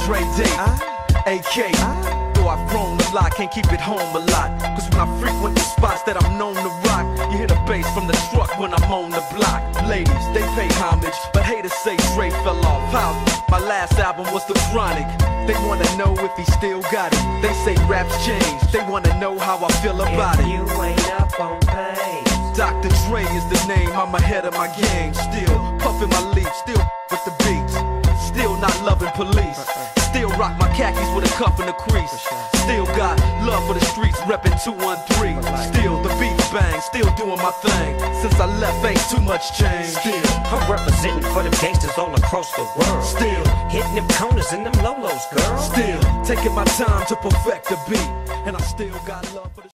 Dre Day, AK. Though I've grown a lot, can't keep it home a lot. Cause when I frequent the spots that I'm known to rock, you hear the bass from the truck when I'm on the block. Ladies, they pay homage, but haters say Dre fell off. How? My last album was The Chronic. They wanna know if he still got it. They say raps change, they wanna know how I feel about it. If you ain't up on pain, Dr. Dre is the name, I'm ahead of my game. Still puffin' my leaf, still with the beats. Still not loving police. Still rock my khakis with a cuff and a crease. Still got love for the streets, reppin' 213. Still the beat bang, still doing my thing. Since I left, ain't too much change. Still I'm representing for them gangsters all across the world. Still hitting them corners and them lolos, girl. Still taking my time to perfect the beat. And I still got love for the